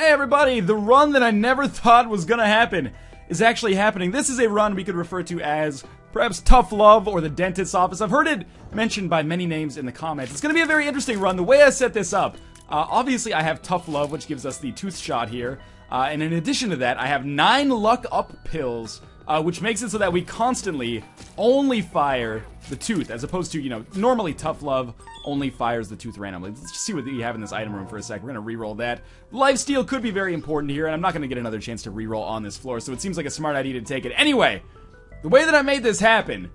Hey everybody, the run that I never thought was gonna happen is actually happening. This is a run we could refer to as perhaps Tough Love or the Dentist's Office. I've heard it mentioned by many names in the comments. It's gonna be a very interesting run. The way I set this up, obviously I have Tough Love, which gives us the tooth shot here. And in addition to that, I have 9 luck up pills, which makes it so that we constantly only fire the tooth, as opposed to, you know, normally Tough Love only fires the tooth randomly. Let's just see what we have in this item room for a sec. We're going to reroll that. Lifesteal could be very important here, and I'm not going to get another chance to reroll on this floor, so it seems like a smart idea to take it. Anyway, the way that I made this happen,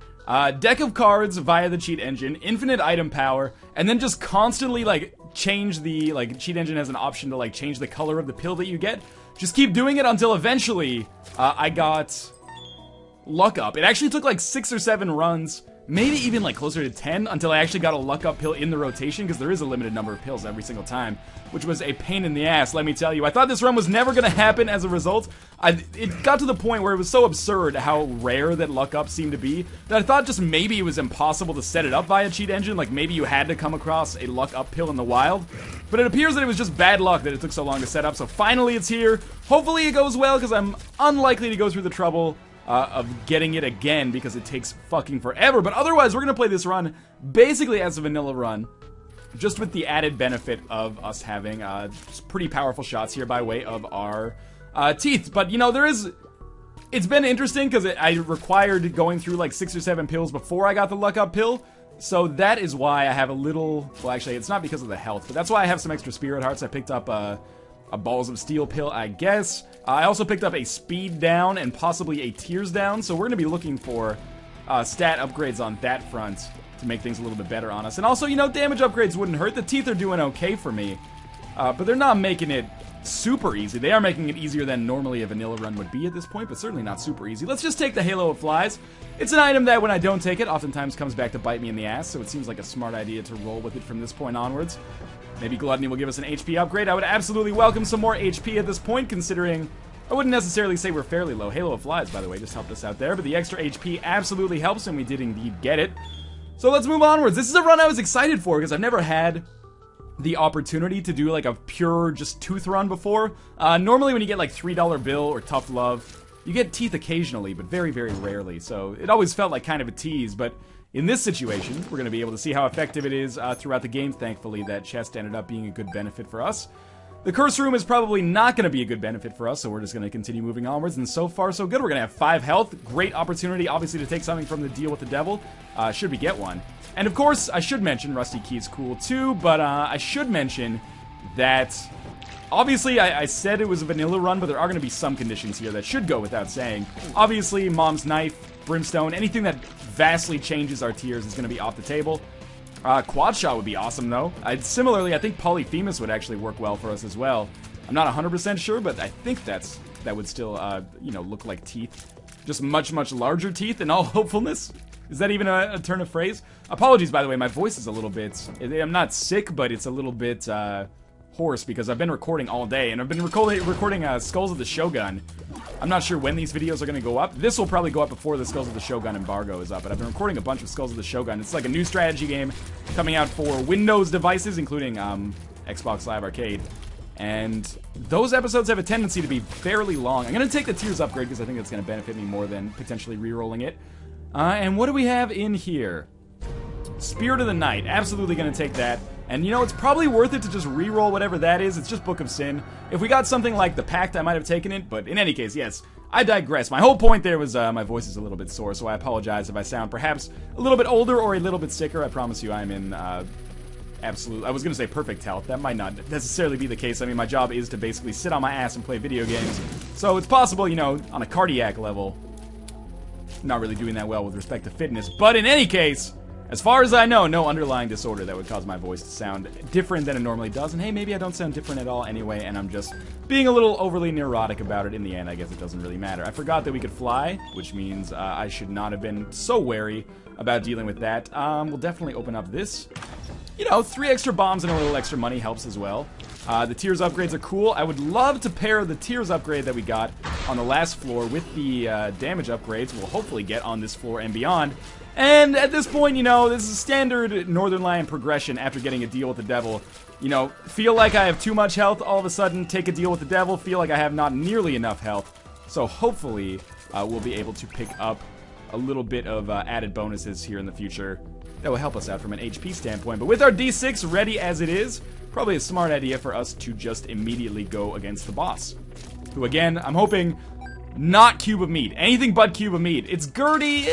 deck of cards via the cheat engine, infinite item power, and then just constantly, like, change the, like, cheat engine has an option to, like, change the color of the pill that you get. Just keep doing it until eventually I got luck up. It actually took like 6 or 7 runs, maybe even like closer to 10, until I actually got a luck up pill in the rotation, because there is a limited number of pills every single time, which was a pain in the ass, let me tell you. I thought this run was never going to happen as a result. It got to the point where it was so absurd how rare that luck up seemed to be, that I thought just maybe it was impossible to set it up via cheat engine, like maybe you had to come across a luck up pill in the wild. But it appears that it was just bad luck that it took so long to set up, so finally it's here. Hopefully it goes well, because I'm unlikely to go through the trouble of getting it again, because it takes fucking forever. But otherwise, we're going to play this run basically as a vanilla run, just with the added benefit of us having pretty powerful shots here by way of our teeth. But, you know, it's been interesting, because I required going through like 6 or 7 pills before I got the luck up pill. So that is why I have a little, well actually it's not because of the health, but that's why I have some extra spirit hearts. I picked up a Balls of Steel pill, I guess. I also picked up a speed down and possibly a tears down, so we're going to be looking for stat upgrades on that front to make things a little bit better on us. And also, you know, damage upgrades wouldn't hurt. The teeth are doing okay for me, but they're not making it super easy. They are making it easier than normally a vanilla run would be at this point, but certainly not super easy. Let's just take the Halo of Flies. It's an item that when I don't take it, oftentimes comes back to bite me in the ass, so it seems like a smart idea to roll with it from this point onwards. Maybe Gluttony will give us an HP upgrade. I would absolutely welcome some more HP at this point, considering I wouldn't necessarily say we're fairly low. Halo of Flies, by the way, just helped us out there, but the extra HP absolutely helps, and we did indeed get it. So let's move onwards. This is a run I was excited for, because I've never had the opportunity to do like a pure just tooth run before. Normally when you get like $3 bill or Tough Love, you get teeth occasionally, but very, very rarely. So it always felt like kind of a tease, but in this situation, we're going to be able to see how effective it is throughout the game. Thankfully, that chest ended up being a good benefit for us. The Curse Room is probably not going to be a good benefit for us, so we're just going to continue moving onwards, and so far so good. We're going to have 5 health. Great opportunity, obviously, to take something from the Deal with the Devil, should we get one. And of course, I should mention, Rusty Key's cool too, but I should mention that, obviously, I said it was a vanilla run, but there are going to be some conditions here that should go without saying. Obviously, Mom's Knife, Brimstone, anything that vastly changes our tiers is going to be off the table. Quad Shot would be awesome, though. Similarly, I think Polyphemus would actually work well for us as well. I'm not 100% sure, but I think that would still, you know, look like teeth. Just much, much larger teeth in all hopefulness. Is that even a turn of phrase? Apologies, by the way, my voice is a little bit... I'm not sick, but it's a little bit hoarse because I've been recording all day, and I've been recording Skulls of the Shogun. I'm not sure when these videos are going to go up. This will probably go up before the Skulls of the Shogun embargo is up, but I've been recording a bunch of Skulls of the Shogun. It's like a new strategy game coming out for Windows devices, including Xbox Live Arcade. And those episodes have a tendency to be fairly long. I'm going to take the Tears upgrade because I think that's going to benefit me more than potentially re-rolling it. And what do we have in here? Spirit of the Night. Absolutely going to take that. And, you know, it's probably worth it to just re-roll whatever that is. It's just Book of Sin. If we got something like the Pact, I might have taken it. But in any case, yes, I digress. My whole point there was my voice is a little bit sore, so I apologize if I sound perhaps a little bit older or a little bit sicker. I promise you I'm in absolute... I was going to say perfect health. That might not necessarily be the case. I mean, my job is to basically sit on my ass and play video games. So it's possible, you know, on a cardiac level, not really doing that well with respect to fitness. But in any case... as far as I know, no underlying disorder that would cause my voice to sound different than it normally does. And hey, maybe I don't sound different at all anyway, and I'm just being a little overly neurotic about it. In the end, I guess it doesn't really matter. I forgot that we could fly, which means I should not have been so wary about dealing with that. We'll definitely open up this. You know, 3 extra bombs and a little extra money helps as well. The Tears upgrades are cool. I would love to pair the Tears upgrade that we got on the last floor with the damage upgrades we'll hopefully get on this floor and beyond. And at this point, you know, this is standard Northernlion progression after getting a Deal with the Devil. you know, feel like I have too much health, all of a sudden take a deal with the devil, feel like I have not nearly enough health. So hopefully we'll be able to pick up a little bit of added bonuses here in the future that will help us out from an HP standpoint. But with our D6 ready as it is, probably a smart idea for us to just immediately go against the boss. Who, again, I'm hoping not cube of meat. Anything but cube of meat. It's Gertie,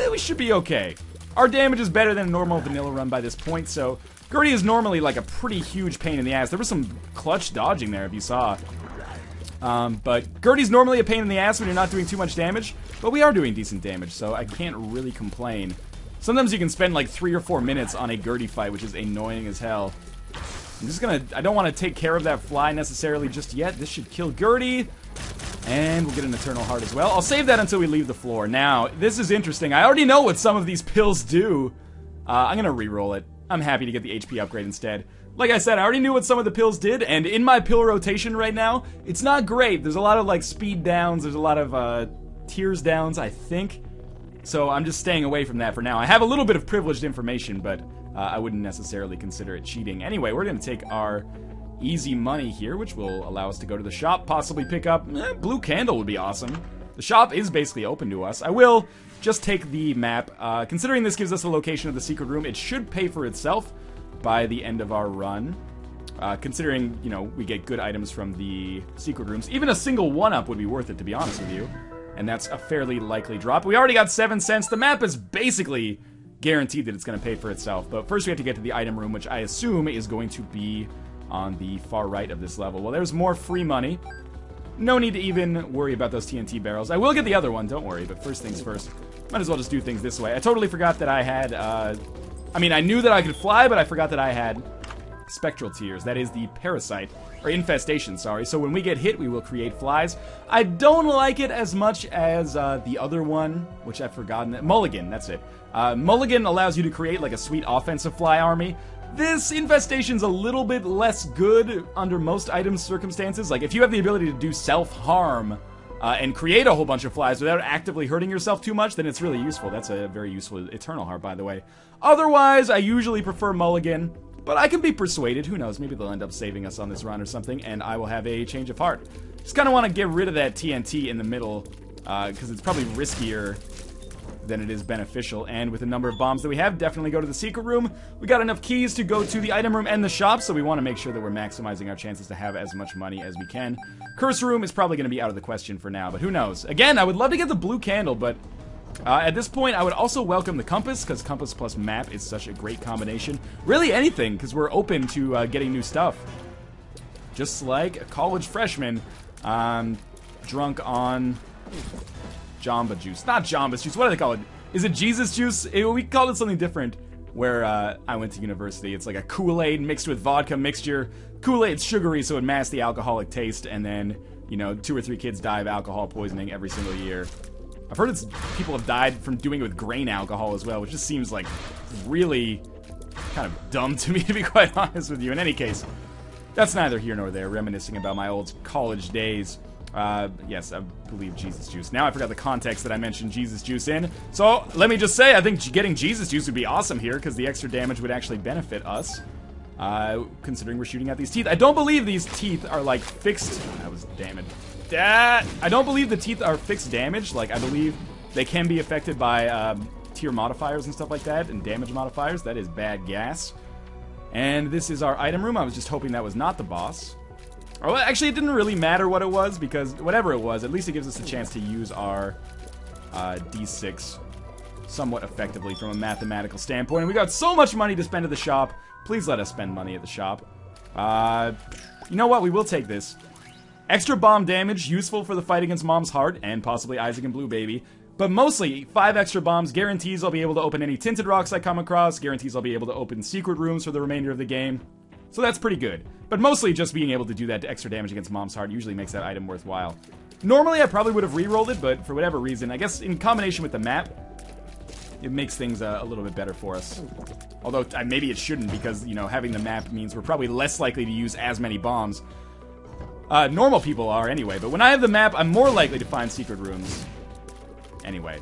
we should be okay. Our damage is better than a normal vanilla run by this point, so Gertie is normally like a pretty huge pain in the ass. There was some clutch dodging there if you saw. But Gertie's normally a pain in the ass when you're not doing too much damage, but we are doing decent damage, so I can't really complain. Sometimes you can spend like 3 or 4 minutes on a Gertie fight, which is annoying as hell. I don't want to take care of that fly necessarily just yet. This should kill Gertie, and we'll get an Eternal Heart as well. I'll save that until we leave the floor. Now, this is interesting. I already know what some of these pills do. I'm gonna re-roll it. I'm happy to get the HP upgrade instead. Like I said, I already knew what some of the pills did, and in my pill rotation right now, it's not great. There's a lot of, like, speed downs, there's a lot of, tears downs, I think. So I'm just staying away from that for now. I have a little bit of privileged information, but I wouldn't necessarily consider it cheating. Anyway, we're gonna take our easy money here, which will allow us to go to the shop, possibly pick up, blue candle would be awesome. The shop is basically open to us. I will just take the map. Considering this gives us the location of the secret room, it should pay for itself by the end of our run. Considering, you know, we get good items from the secret rooms. Even a single 1-up would be worth it, to be honest with you. And that's a fairly likely drop. We already got 7 cents. The map is basically guaranteed that it's going to pay for itself. But first we have to get to the item room, which I assume is going to be on the far right of this level. Well, there's more free money. No need to even worry about those TNT barrels. I will get the other one, don't worry. But first things first. Might as well just do things this way. I totally forgot that I had... I mean, I knew that I could fly, but I forgot that I had spectral tears. That is the parasite, or infestation, sorry. So when we get hit, we will create flies. I don't like it as much as the other one, which I've forgotten. Mulligan, that's it. Mulligan allows you to create like a sweet offensive fly army. This infestation's a little bit less good under most items circumstances. Like, if you have the ability to do self-harm and create a whole bunch of flies without actively hurting yourself too much, then it's really useful. That's a very useful Eternal Heart, by the way. Otherwise, I usually prefer Mulligan, but I can be persuaded. Who knows? Maybe they'll end up saving us on this run or something, and I will have a change of heart. Just kind of want to get rid of that TNT in the middle, because it's probably riskier than it is beneficial. And with the number of bombs that we have, definitely go to the secret room. We got enough keys to go to the item room and the shop, so we want to make sure that we're maximizing our chances to have as much money as we can. Curse room is probably going to be out of the question for now, but who knows? Again, I would love to get the blue candle, but at this point, I would also welcome the compass, because compass plus map is such a great combination. Really anything, because we're open to getting new stuff. Just like a college freshman, drunk on Jamba Juice. Not Jamba Juice, what do they call it? Is it Jesus Juice? We called it something different where I went to university. It's like a Kool-Aid mixed with vodka mixture. Kool-Aid's sugary, so it masks the alcoholic taste, and then, you know, 2 or 3 kids die of alcohol poisoning every single year. I've heard people have died from doing it with grain alcohol as well, which just seems like really kind of dumb to me, to be quite honest with you. In any case, that's neither here nor there, reminiscing about my old college days. Yes, I believe Jesus Juice. Now I forgot the context that I mentioned Jesus Juice in. So, let me just say, I think getting Jesus Juice would be awesome here, because the extra damage would actually benefit us. Considering we're shooting at these teeth. I don't believe these teeth are, like, fixed... That was damage. I don't believe the teeth are fixed damage. Like, I believe they can be affected by tier modifiers and stuff like that, and damage modifiers. That is bad gas. And this is our item room. I was just hoping that was not the boss. Oh, actually, it didn't really matter what it was, because whatever it was, at least it gives us a chance to use our D6 somewhat effectively from a mathematical standpoint. And we got so much money to spend at the shop. Please let us spend money at the shop. You know what? We will take this. Extra bomb damage, useful for the fight against Mom's Heart, and possibly Isaac and Blue Baby. But mostly, 5 extra bombs guarantees I'll be able to open any tinted rocks I come across, guarantees I'll be able to open secret rooms for the remainder of the game. So that's pretty good. But mostly just being able to do that to extra damage against Mom's Heart usually makes that item worthwhile. Normally I probably would have re-rolled it, but for whatever reason, I guess in combination with the map, it makes things a little bit better for us. Although maybe it shouldn't, because, you know, having the map means we're probably less likely to use as many bombs. Normal people are anyway, but when I have the map, I'm more likely to find secret rooms. Anyway,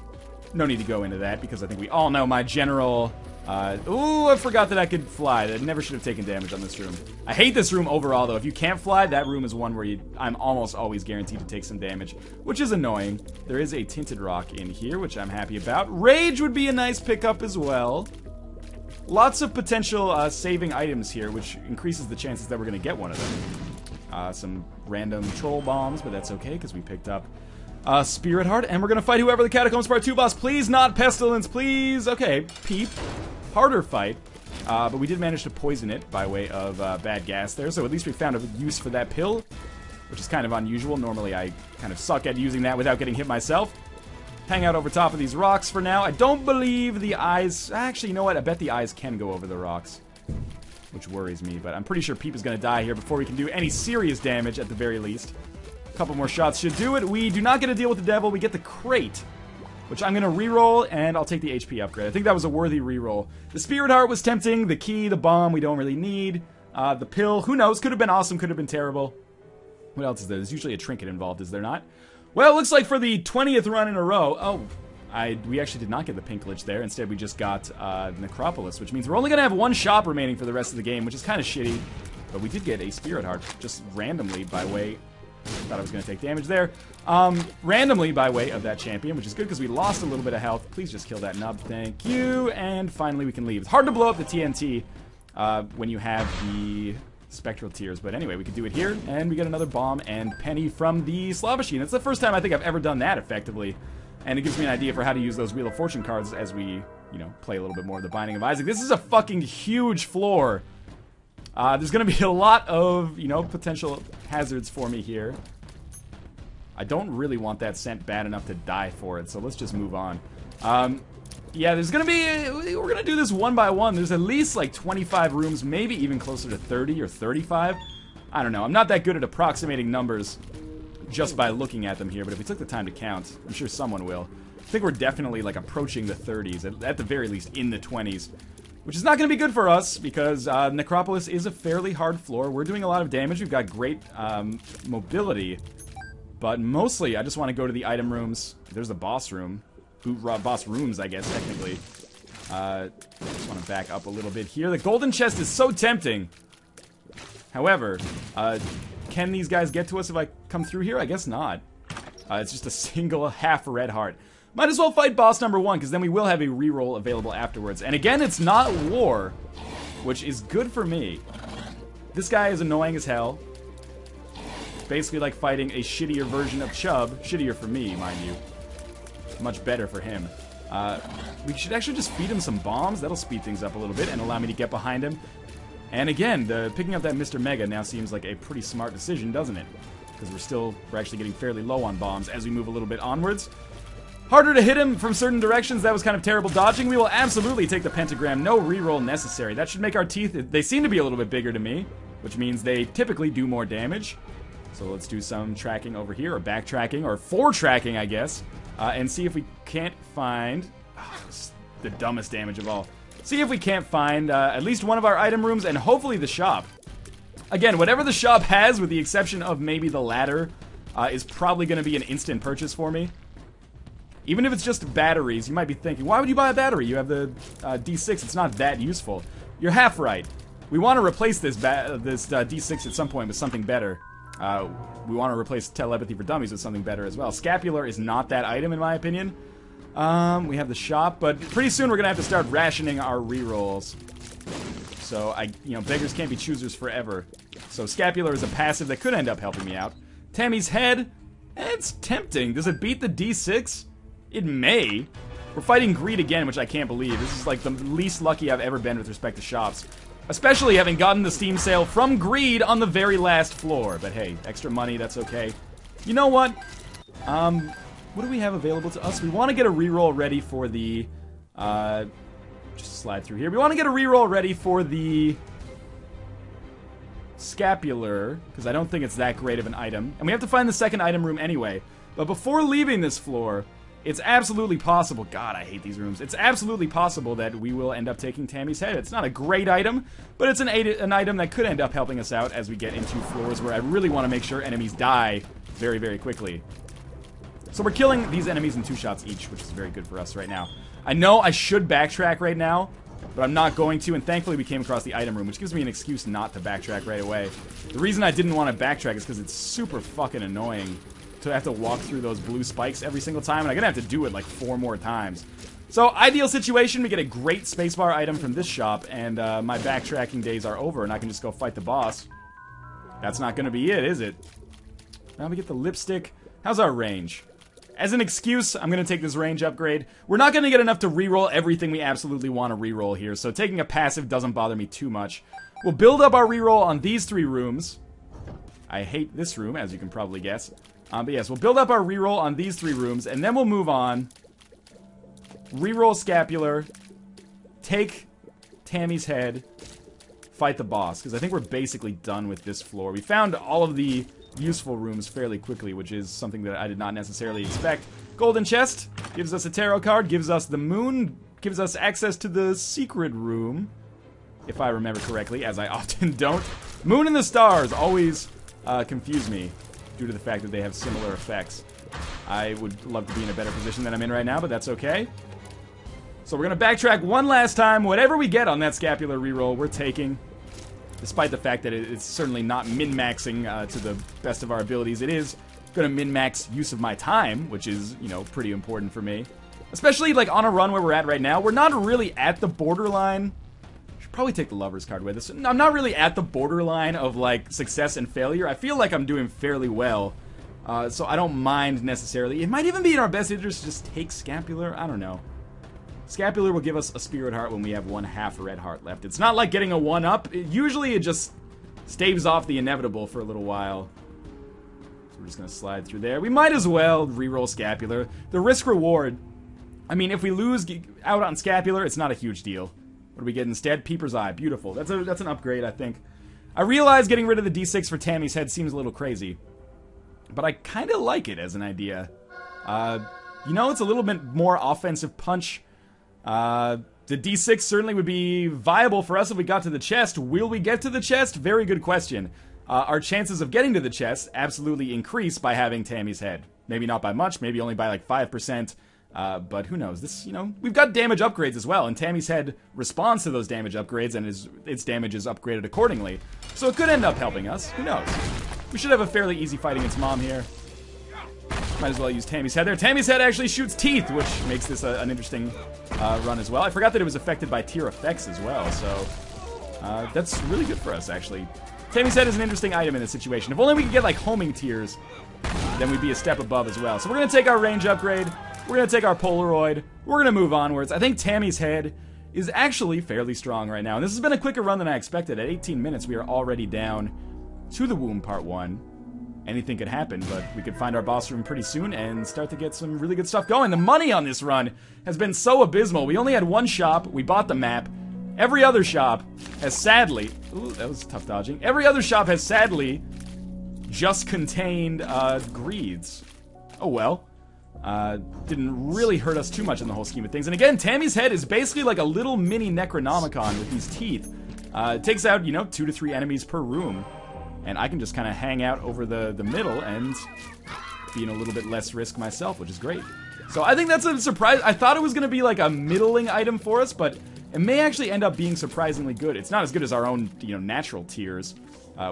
no need to go into that, because I think we all know my general Ooh, I forgot that I could fly. I never should have taken damage on this room. I hate this room overall, though. If you can't fly, that room is one where I'm almost always guaranteed to take some damage, which is annoying. There is a tinted rock in here, which I'm happy about. Rage would be a nice pickup as well. Lots of potential saving items here, which increases the chances that we're going to get one of them. Some random troll bombs, but that's okay, because we picked up Spirit Heart, and we're going to fight whoever the Catacombs Part 2 boss. Please not Pestilence, please. Okay, Peep. Harder fight, but we did manage to poison it by way of bad gas there, so at least we found a use for that pill, which is kind of unusual. Normally I kind of suck at using that without getting hit myself. Hang out over top of these rocks for now. I don't believe the eyes... Actually, you know what? I bet the eyes can go over the rocks, which worries me, but I'm pretty sure Peep is going to die here before we can do any serious damage at the very least. A couple more shots should do it. We do not get to deal with the devil. We get the crate, which I'm going to reroll, and I'll take the HP upgrade. I think that was a worthy reroll. The Spirit Heart was tempting. The key, the bomb, we don't really need. The pill, who knows? Could have been awesome, could have been terrible. What else is there? There's usually a trinket involved, is there not? Well, it looks like for the 20th run in a row... we actually did not get the pink glitch there. Instead, we just got Necropolis, which means we're only going to have one shop remaining for the rest of the game, which is kind of shitty. But we did get a Spirit Heart, just randomly by way... Thought I was going to take damage there. Randomly by way of that champion, which is good because we lost a little bit of health. Please just kill that nub. Thank you. And finally we can leave. It's hard to blow up the TNT when you have the spectral tears. But anyway, we can do it here. And we get another bomb and penny from the slot machine. It's the first time I think I've ever done that effectively. And it gives me an idea for how to use those Wheel of Fortune cards as we, you know, play a little bit more of the Binding of Isaac. This is a fucking huge floor. There's going to be a lot of, you know, potential hazards for me here. I don't really want that scent bad enough to die for it, so let's just move on. Yeah, there's going to be... We're going to do this one by one. There's at least, like, 25 rooms, maybe even closer to 30 or 35. I don't know. I'm not that good at approximating numbers just by looking at them here, but if we took the time to count, I'm sure someone will. I think we're definitely, like, approaching the 30s, at the very least in the 20s. Which is not going to be good for us, because Necropolis is a fairly hard floor. We're doing a lot of damage. We've got great mobility. But mostly, I just want to go to the item rooms. There's the boss room. Boss rooms, I guess, technically. Just want to back up a little bit here. The golden chest is so tempting. However, can these guys get to us if I come through here? I guess not. It's just a single half red heart. Might as well fight boss number 1, because then we will have a reroll available afterwards. And again, it's not war, which is good for me. This guy is annoying as hell. It's basically like fighting a shittier version of Chubb. Shittier for me, mind you. Much better for him. We should actually just feed him some bombs. That'll speed things up a little bit and allow me to get behind him. And again, picking up that Mr. Mega now seems like a pretty smart decision, doesn't it? Because we're actually getting fairly low on bombs as we move a little bit onwards. Harder to hit him from certain directions. That was kind of terrible dodging. We will absolutely take the pentagram. No reroll necessary. That should make our teeth... They seem to be a little bit bigger to me, which means they typically do more damage. So let's do some tracking over here, or backtracking, or foretracking, I guess, and see if we can't find... the dumbest damage of all. See if we can't find at least one of our item rooms, and hopefully the shop. Again, whatever the shop has, with the exception of maybe the ladder, is probably going to be an instant purchase for me. Even if it's just batteries, you might be thinking, why would you buy a battery? You have the D6, it's not that useful. You're half right. We want to replace this D6 at some point with something better. We want to replace Telepathy for Dummies with something better as well. Scapular is not that item, in my opinion. We have the shop, but pretty soon we're going to have to start rationing our rerolls. So, beggars can't be choosers forever. So Scapular is a passive that could end up helping me out. Tammy's Head, it's tempting. Does it beat the D6? It may. We're fighting Greed again, which I can't believe. This is like the least lucky I've ever been with respect to shops. Especially having gotten the Steam sale from Greed on the very last floor. But hey, extra money, that's okay. You know what? What do we have available to us? We want to get a reroll ready for the... just slide through here. We want to get a reroll ready for the... Scapular, because I don't think it's that great of an item. And we have to find the second item room anyway. But before leaving this floor... It's absolutely possible, God, I hate these rooms. It's absolutely possible that we will end up taking Tammy's Head. It's not a great item, but it's an item that could end up helping us out as we get into floors where I really want to make sure enemies die very, very quickly. So we're killing these enemies in 2 shots each, which is very good for us right now. I know I should backtrack right now but I'm not going to, and thankfully we came across the item room, which gives me an excuse not to backtrack right away. The reason I didn't want to backtrack is because it's super fucking annoying to have to walk through those blue spikes every single time, and I'm gonna have to do it like 4 more times. So, ideal situation, we get a great spacebar item from this shop, and my backtracking days are over, and I can just go fight the boss. That's not gonna be it, is it? Now we get the lipstick. How's our range? As an excuse, I'm gonna take this range upgrade. We're not gonna get enough to reroll everything we absolutely want to reroll here, so taking a passive doesn't bother me too much. We'll build up our reroll on these 3 rooms. I hate this room, as you can probably guess. But yes, we'll build up our reroll on these 3 rooms, and then we'll move on. Reroll Scapular, take Tammy's head, fight the boss, because I think we're basically done with this floor. We found all of the useful rooms fairly quickly, which is something that I did not necessarily expect. Golden chest gives us a tarot card, gives us the moon, gives us access to the secret room, if I remember correctly, as I often don't. Moon and the stars always confuse me due to the fact that they have similar effects. I would love to be in a better position than I'm in right now, but that's okay. So we're going to backtrack one last time. Whatever we get on that scapular reroll, we're taking. Despite the fact that it's certainly not min-maxing to the best of our abilities, it is going to min-max use of my time, which is, you know, pretty important for me. Especially, like, on a run where we're at right now. We're not really at the borderline. Should probably take the Lover's card with us. I'm not really at the borderline of, like, success and failure. I feel like I'm doing fairly well. So I don't mind necessarily. It might even be in our best interest to just take Scapular. I don't know. Scapular will give us a Spirit Heart when we have 1/2 Red Heart left. It's not like getting a 1-up. Usually it just staves off the inevitable for a little while. So we're just going to slide through there. We might as well reroll Scapular. The risk-reward, I mean, if we lose out on Scapular, it's not a huge deal. What do we get instead? Peeper's Eye. Beautiful. That's an upgrade, I think. I realize getting rid of the D6 for Tammy's head seems a little crazy, but I kind of like it as an idea. You know, it's a little bit more offensive punch. The D6 certainly would be viable for us if we got to the chest. Will we get to the chest? Very good question. Our chances of getting to the chest absolutely increase by having Tammy's head. Maybe not by much, maybe only by like 5%. But who knows? This, you know, we've got damage upgrades as well, and Tammy's head responds to those damage upgrades, and its damage is upgraded accordingly. So it could end up helping us. Who knows? We should have a fairly easy fight against Mom here. Might as well use Tammy's head there. Tammy's head actually shoots teeth, which makes this an interesting run as well. I forgot that it was affected by tier effects as well, so that's really good for us, actually. Tammy's head is an interesting item in this situation. If only we could get, like, homing tiers, then we'd be a step above as well. So we're going to take our range upgrade. We're going to take our Polaroid. We're going to move onwards. I think Tammy's head is actually fairly strong right now. And this has been a quicker run than I expected. At 18 minutes, we are already down to the womb part 1. Anything could happen, but we could find our boss room pretty soon and start to get some really good stuff going. The money on this run has been so abysmal. We only had one shop. We bought the map. Every other shop has sadly... Ooh, that was tough dodging. Every other shop has sadly just contained greeds. Oh well. Didn't really hurt us too much in the whole scheme of things. And again, Tammy's head is basically like a little mini Necronomicon with these teeth. It takes out, you know, 2 to 3 enemies per room. And I can just kind of hang out over the middle and be in a little bit less risk myself, which is great. So I think that's a surprise. I thought it was going to be like a middling item for us, but it may actually end up being surprisingly good. It's not as good as our own, you know, natural tiers,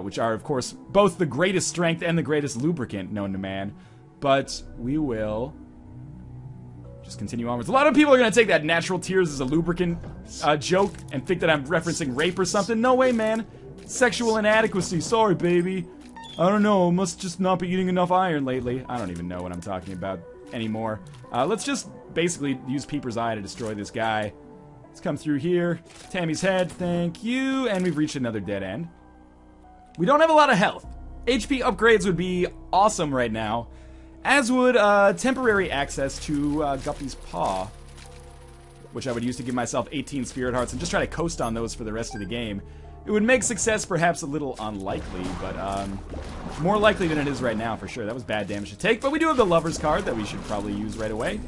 which are, of course, both the greatest strength and the greatest lubricant known to man. But we will just continue onwards. A lot of people are going to take that natural tiers as a lubricant joke and think that I'm referencing rape or something. No way, man. Sexual inadequacy. Sorry, baby. I don't know. Must just not be eating enough iron lately. I don't even know what I'm talking about anymore. Let's just basically use Peeper's Eye to destroy this guy. Let's come through here. Tammy's head. Thank you. And we've reached another dead end. We don't have a lot of health. HP upgrades would be awesome right now. As would temporary access to Guppy's Paw, which I would use to give myself 18 Spirit Hearts and just try to coast on those for the rest of the game. It would make success perhaps a little unlikely, but more likely than it is right now for sure. That was bad damage to take, but we do have the Lover's card that we should probably use right away.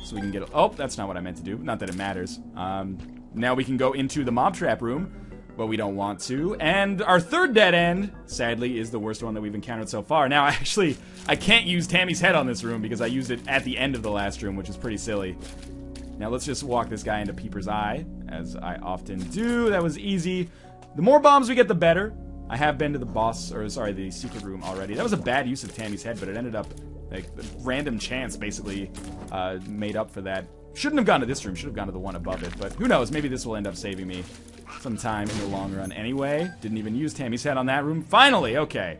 So we can get... Oh, that's not what I meant to do. Not that it matters. Now we can go into the mob trap room, but we don't want to. And our third dead end, sadly, is the worst one that we've encountered so far. Now, actually, I can't use Tammy's head on this room because I used it at the end of the last room, which is pretty silly. Now let's just walk this guy into Peeper's Eye. as I often do. That was easy. The more bombs we get, the better. I have been to the boss, or sorry, the secret room already. That was a bad use of Tammy's head, but it ended up, like, random chance basically made up for that. Shouldn't have gone to this room, should have gone to the one above it, but who knows, maybe this will end up saving me sometime in the long run anyway. Didn't even use Tammy's head on that room. Finally, okay.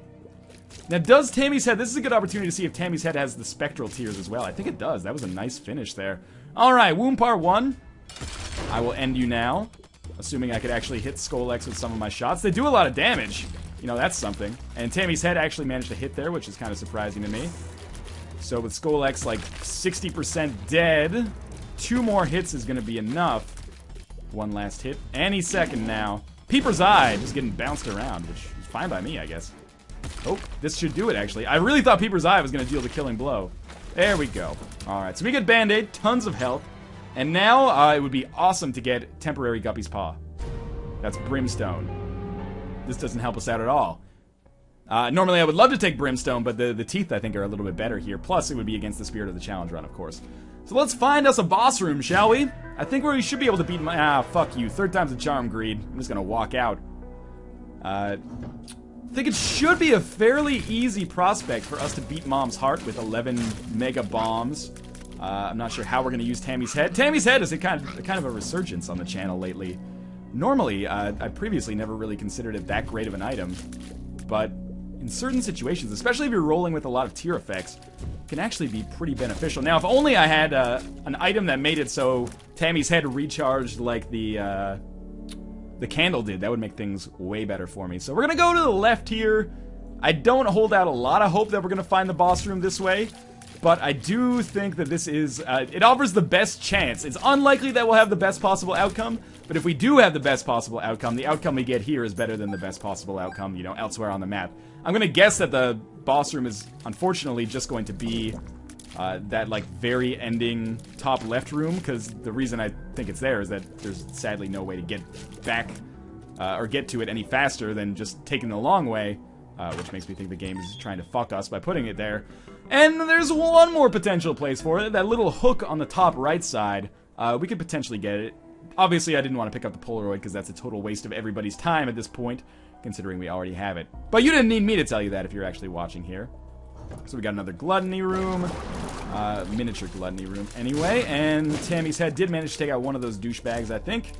Now, does Tammy's head, this is a good opportunity to see if Tammy's head has the spectral tears as well. I think it does. That was a nice finish there. Alright, Womb Part 1. I will end you now. Assuming I could actually hit Skolex with some of my shots. They do a lot of damage. You know, that's something. And Tammy's head actually managed to hit there, which is kind of surprising to me. So with Skolex, like, 60% dead, 2 more hits is going to be enough. One last hit. Any second now. Peeper's Eye just getting bounced around, which is fine by me, I guess. Oh, this should do it, actually. I really thought Peeper's Eye was going to deal the killing blow. There we go. Alright, so we get Band-Aid, tons of health. And now, it would be awesome to get Temporary Guppy's Paw. That's Brimstone. This doesn't help us out at all. Normally I would love to take Brimstone, but the teeth, I think, are a little bit better here. Plus, it would be against the Spirit of the Challenge run, of course. So let's find us a boss room, shall we? I think we should be able to beat my... Ah, fuck you. Third time's a charm, Greed. I'm just gonna walk out. I think it should be a fairly easy prospect for us to beat Mom's Heart with 11 mega bombs. I'm not sure how we're going to use Tammy's head. Tammy's head is a kind of a resurgence on the channel lately. Normally, I previously never really considered it that great of an item, but in certain situations, especially if you're rolling with a lot of tier effects, it can actually be pretty beneficial. Now, if only I had an item that made it so Tammy's head recharged like the candle did, that would make things way better for me. So we're going to go to the left here. I don't hold out a lot of hope that we're going to find the boss room this way. But I do think that this is, it offers the best chance. It's unlikely that we'll have the best possible outcome, but if we do have the best possible outcome, the outcome we get here is better than the best possible outcome, you know, elsewhere on the map. I'm gonna guess that the boss room is, unfortunately, just going to be that, like, very ending top left room, because the reason I think it's there is that there's sadly no way to get back, or get to it any faster than just taking the long way, which makes me think the game is trying to fuck us by putting it there. And there's one more potential place for it. That little hook on the top right side. We could potentially get it. Obviously, I didn't want to pick up the Polaroid because that's a total waste of everybody's time at this point, considering we already have it. But you didn't need me to tell you that if you're actually watching here. So we got another gluttony room. Miniature gluttony room anyway. And Tammy's head did manage to take out one of those douchebags, I think.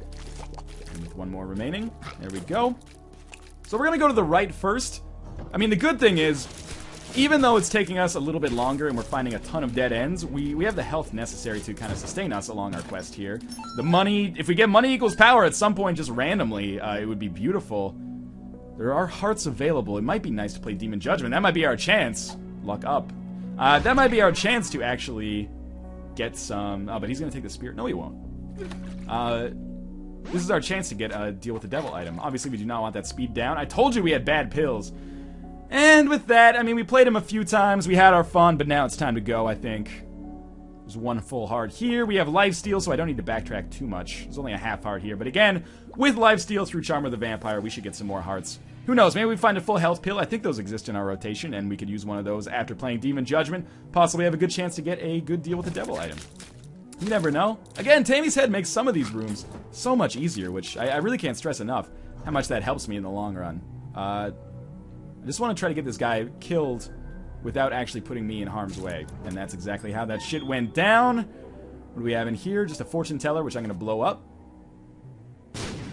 And with one more remaining. There we go. So we're going to go to the right first. I mean, the good thing is, even though it's taking us a little bit longer and we're finding a ton of dead ends, we have the health necessary to kind of sustain us along our quest here. The money, if we get money equals power at some point just randomly, it would be beautiful. There are hearts available. It might be nice to play Demon Judgment. That might be our chance. Luck up. That might be our chance to actually get some... Oh, but he's going to take the Spirit. No, he won't. This is our chance to get a Deal with the Devil item. Obviously, we do not want that speed down. I told you we had bad pills. And with that, I mean, we played him a few times, we had our fun, but now it's time to go, I think. There's one full heart here. We have lifesteal, so I don't need to backtrack too much. There's only a half heart here, but again, with lifesteal through Charm of the Vampire, we should get some more hearts. Who knows, maybe we find a full health pill. I think those exist in our rotation, and we could use one of those after playing Demon Judgment. Possibly have a good chance to get a good Deal with the Devil item. You never know. Again, Tammy's head makes some of these rooms so much easier, which I really can't stress enough how much that helps me in the long run. I just want to try to get this guy killed without actually putting me in harm's way. And that's exactly how that shit went down. What do we have in here? Just a fortune teller, which I'm going to blow up.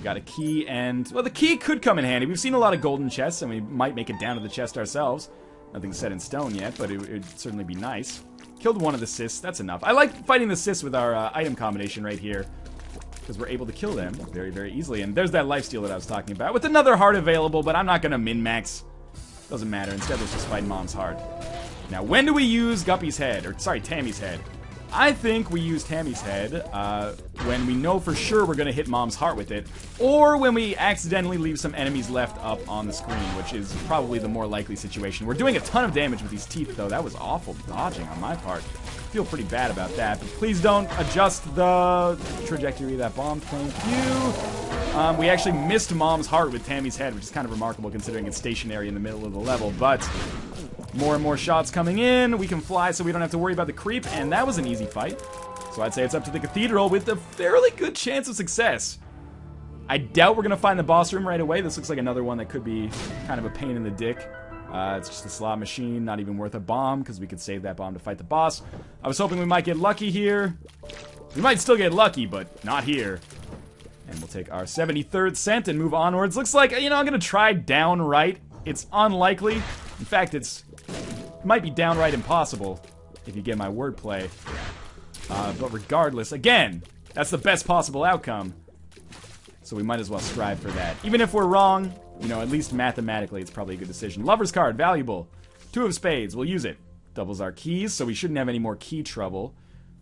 Got a key and... Well, the key could come in handy. We've seen a lot of golden chests, and we might make it down to the chest ourselves. Nothing's set in stone yet, but it'd certainly be nice. Killed one of the Siths. That's enough. I like fighting the Siths with our item combination right here, because we're able to kill them very, very easily. And there's that lifesteal that I was talking about, with another heart available, but I'm not going to min-max. Doesn't matter. Instead, let's just fight Mom's Heart. Now, when do we use Guppy's head? Or, sorry, Tammy's head. I think we use Tammy's head when we know for sure we're going to hit Mom's Heart with it, or when we accidentally leave some enemies left up on the screen, which is probably the more likely situation. We're doing a ton of damage with these teeth, though. That was awful dodging on my part. I feel pretty bad about that, but please don't adjust the trajectory of that bomb. Thank you. We actually missed Mom's Heart with Tammy's head, which is kind of remarkable considering it's stationary in the middle of the level, but more and more shots coming in. We can fly so we don't have to worry about the creep, and that was an easy fight. So I'd say it's up to the Cathedral with a fairly good chance of success. I doubt we're going to find the boss room right away. This looks like another one that could be kind of a pain in the dick. It's just a slot machine, not even worth a bomb, because we could save that bomb to fight the boss. I was hoping we might get lucky here. We might still get lucky, but not here. And we'll take our 73rd cent and move onwards. Looks like, you know, I'm going to try downright. It's unlikely. In fact, it might be downright impossible, if you get my wordplay. But regardless, again, that's the best possible outcome. So we might as well strive for that. Even if we're wrong, you know, at least mathematically, it's probably a good decision. Lover's card, valuable. 2 of spades, we'll use it. Doubles our keys, so we shouldn't have any more key trouble.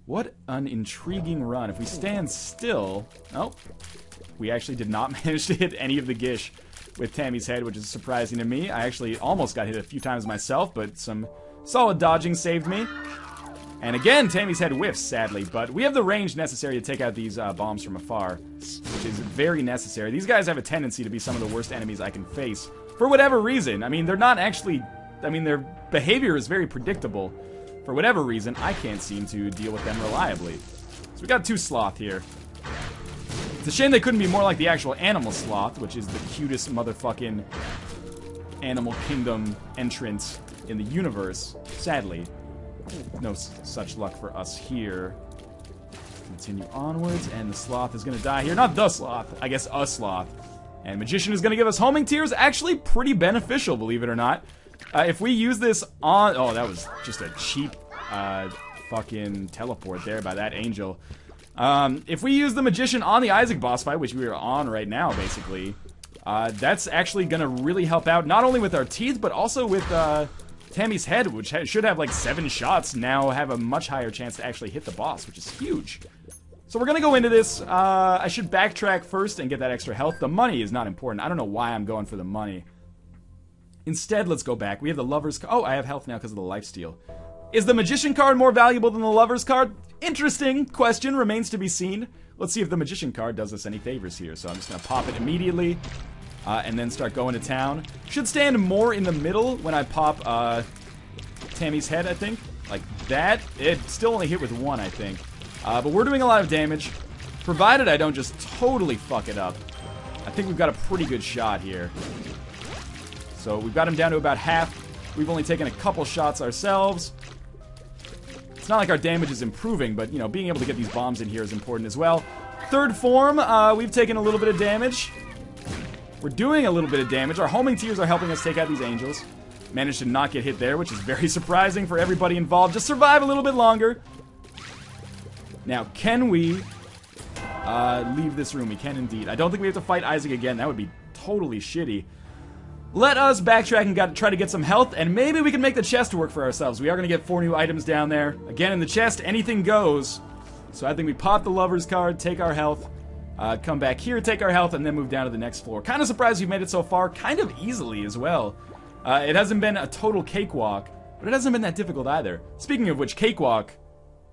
What an intriguing run. If we stand still... Oh, we actually did not manage to hit any of the gish with Tammy's head, which is surprising to me. I actually almost got hit a few times myself, but some solid dodging saved me. And again, Tammy's head whiffs, sadly, but we have the range necessary to take out these bombs from afar, which is very necessary. These guys have a tendency to be some of the worst enemies I can face, for whatever reason. I mean, they're not actually... I mean, their behavior is very predictable. For whatever reason, I can't seem to deal with them reliably. So we got 2 sloth here. It's a shame they couldn't be more like the actual animal sloth, which is the cutest motherfucking Animal Kingdom entrant in the universe, sadly. No such luck for us here. Continue onwards, and the sloth is going to die here. Not the sloth, I guess a sloth. And Magician is going to give us homing tears. Actually pretty beneficial, believe it or not. If we use this on... Oh, that was just a cheap fucking teleport there by that angel. If we use the Magician on the Isaac boss fight, which we are on right now, basically, that's actually going to really help out, not only with our teeth, but also with... Tammy's head, which should have like 7 shots, now have a much higher chance to actually hit the boss, which is huge. So we're gonna go into this. I should backtrack first and get that extra health. The money is not important. I don't know why I'm going for the money. Instead, let's go back. We have the Lover's card. Oh, I have health now because of the lifesteal. Is the Magician card more valuable than the Lover's card? Interesting question, remains to be seen. Let's see if the Magician card does us any favors here. So I'm just gonna pop it immediately. And then start going to town. Should stand more in the middle when I pop Tammy's head, I think. Like that. It still only hit with 1, I think. But we're doing a lot of damage. Provided I don't just totally fuck it up. I think we've got a pretty good shot here. So we've got him down to about half. We've only taken a couple shots ourselves. It's not like our damage is improving, but, you know, being able to get these bombs in here is important as well. Third form, we've taken a little bit of damage. We're doing a little bit of damage. Our homing tears are helping us take out these angels. Managed to not get hit there, which is very surprising for everybody involved. Just survive a little bit longer. Now, can we leave this room? We can indeed. I don't think we have to fight Isaac again. That would be totally shitty. Let us backtrack and try to get some health, and maybe we can make the chest work for ourselves. We are going to get 4 new items down there. Again, in the chest, anything goes. So I think we pop the Lover's card, take our health. Come back here, take our health, and then move down to the next floor. Kind of surprised we've made it so far, kind of easily as well. It hasn't been a total cakewalk, but it hasn't been that difficult either. Speaking of which, cakewalk,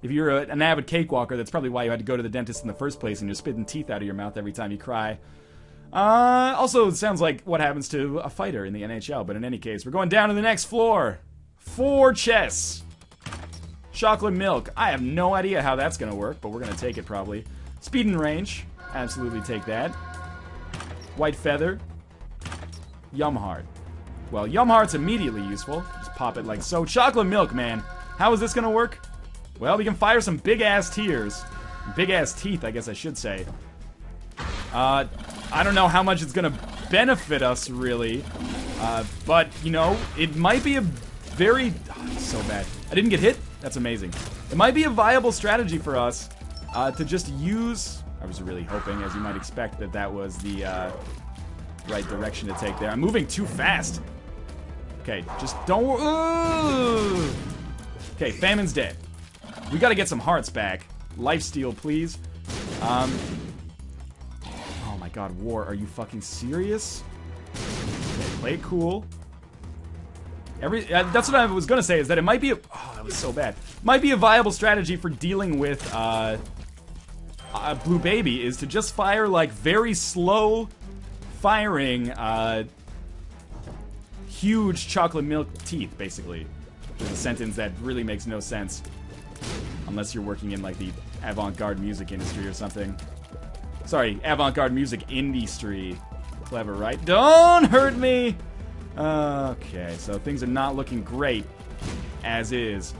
if you're an avid cakewalker, that's probably why you had to go to the dentist in the first place and you're spitting teeth out of your mouth every time you cry. Also, it sounds like what happens to a fighter in the NHL, but in any case, we're going down to the next floor. 4 chests. Chocolate milk. I have no idea how that's going to work, but we're going to take it probably. Speed and range. Absolutely take that. White feather. Yum heart. Well, yum heart's immediately useful. Just pop it like so. Chocolate milk, man. How is this gonna work? Well, we can fire some big-ass tears. Big-ass teeth, I guess I should say. I don't know how much it's gonna benefit us, really. But, you know, it might be a very... Oh, it's so bad. I didn't get hit? That's amazing. It might be a viable strategy for us to just use... I was really hoping, as you might expect, that that was the right direction to take there. I'm moving too fast. Okay, just don't... Ooh! Okay, Famine's dead. We gotta get some hearts back. Lifesteal, please. Oh my god, War, are you fucking serious? Okay, play it cool. That's what I was gonna say, is that it might be a... Oh, that was so bad. Might be a viable strategy for dealing with, Blue Baby, is to just fire, like, very slow firing, huge chocolate milk teeth, basically. Which is a sentence that really makes no sense. Unless you're working in, like, the avant-garde music industry or something. Sorry, avant-garde music industry. Clever, right? Don't hurt me! Okay, so things are not looking great. As is.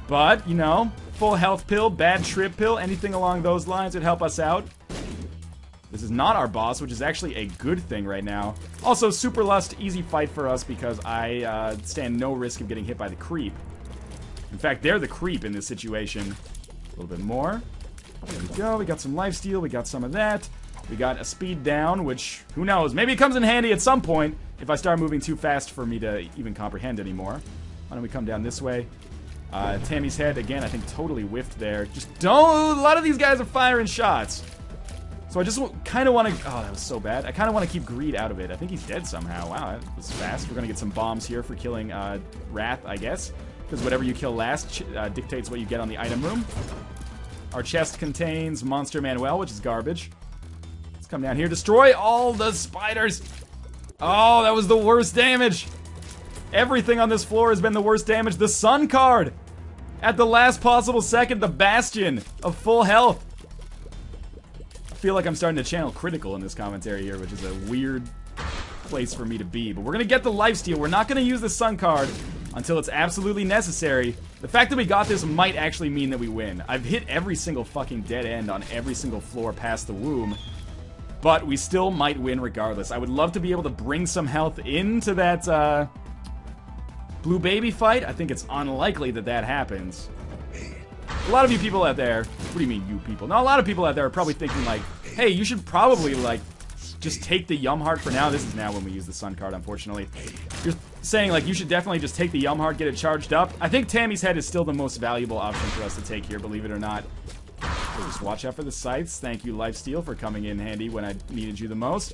But, you know, full health pill, bad trip pill, anything along those lines would help us out. This is not our boss, which is actually a good thing right now. Also, Super Lust, easy fight for us because I stand no risk of getting hit by the creep. In fact, they're the creep in this situation. A little bit more. There we go. We got some lifesteal. We got some of that. We got a speed down, which, who knows? Maybe it comes in handy at some point if I start moving too fast for me to even comprehend anymore. Why don't we come down this way? Tammy's head, again, I think totally whiffed there. Just don't... A lot of these guys are firing shots. So I just kind of want to... Oh, that was so bad. I kind of want to keep Greed out of it. I think he's dead somehow. Wow, that was fast. We're going to get some bombs here for killing Wrath, I guess. Because whatever you kill last dictates what you get on the item room. Our chest contains Monster Manuel, which is garbage. Let's come down here. Destroy all the spiders. Oh, that was the worst damage. Everything on this floor has been the worst damage. The Sun card. At the last possible second, the Bastion of full health. I feel like I'm starting to channel Critical in this commentary here, which is a weird place for me to be. But we're going to get the lifesteal. We're not going to use the Sun card until it's absolutely necessary. The fact that we got this might actually mean that we win. I've hit every single fucking dead end on every single floor past the womb. But we still might win regardless. I would love to be able to bring some health into that Blue Baby fight. I think it's unlikely that that happens. A lot of you people out there, what do you mean you people? No, a lot of people out there are probably thinking like, hey, you should probably like just take the Yum Heart for now. This is now when we use the Sun card, unfortunately. You're saying like you should definitely just take the Yum Heart, get it charged up. I think Tammy's head is still the most valuable option for us to take here, believe it or not. Just watch out for the scythes. Thank you, Lifesteal, for coming in handy when I needed you the most.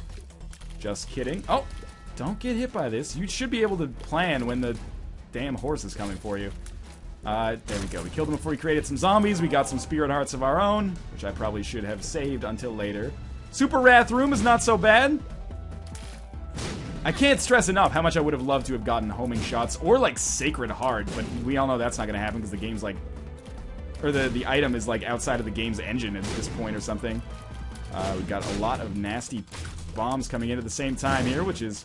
Just kidding. Oh, don't get hit by this. You should be able to plan when the damn horse is coming for you. There we go. We killed him before he created some zombies. We got some Spirit Hearts of our own, which I probably should have saved until later. Super Wrath Room is not so bad. I can't stress enough how much I would have loved to have gotten homing shots or like Sacred Heart, but we all know that's not going to happen because the game's like, or the item is like outside of the game's engine at this point or something. We've got a lot of nasty bombs coming in at the same time here, which is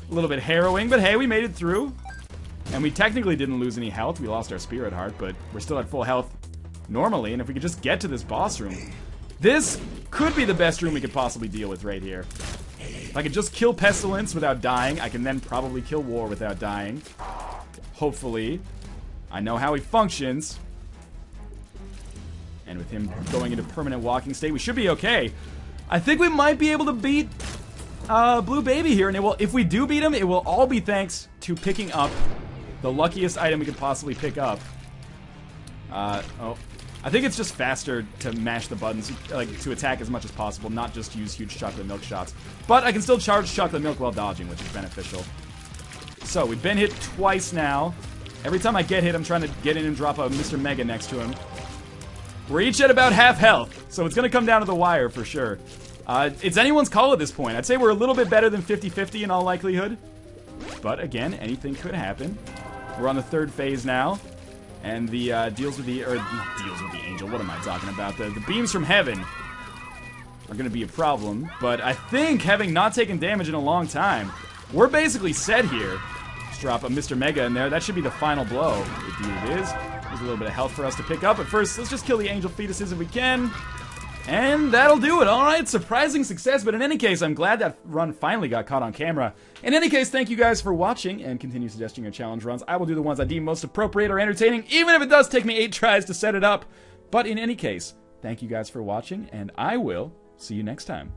a little bit harrowing, but hey, we made it through. And we technically didn't lose any health. We lost our Spirit Heart, but we're still at full health normally. And if we could just get to this boss room, this could be the best room we could possibly deal with right here. If I could just kill Pestilence without dying, I can then probably kill War without dying. Hopefully. I know how he functions. And with him going into permanent walking state, we should be okay. I think we might be able to beat Blue Baby here. And it will, if we do beat him, it will all be thanks to picking up the luckiest item we could possibly pick up. Oh. I think it's just faster to mash the buttons, like, to attack as much as possible, not just use huge chocolate milk shots. But I can still charge chocolate milk while dodging, which is beneficial. So, we've been hit twice now. Every time I get hit, I'm trying to get in and drop a Mr. Mega next to him. We're each at about half health, so it's going to come down to the wire for sure. It's anyone's call at this point. I'd say we're a little bit better than 50-50 in all likelihood. But again, anything could happen. We're on the third phase now. And the deals with the angel, what am I talking about? The beams from heaven are going to be a problem. But I think, having not taken damage in a long time, we're basically set here. Just drop a Mr. Mega in there. That should be the final blow. Indeed it is. There's a little bit of health for us to pick up. But first, let's just kill the angel fetuses if we can. And that'll do it. Alright, surprising success. But in any case, I'm glad that run finally got caught on camera. In any case, thank you guys for watching, and continue suggesting your challenge runs. I will do the ones I deem most appropriate or entertaining, even if it does take me 8 tries to set it up. But in any case, thank you guys for watching, and I will see you next time.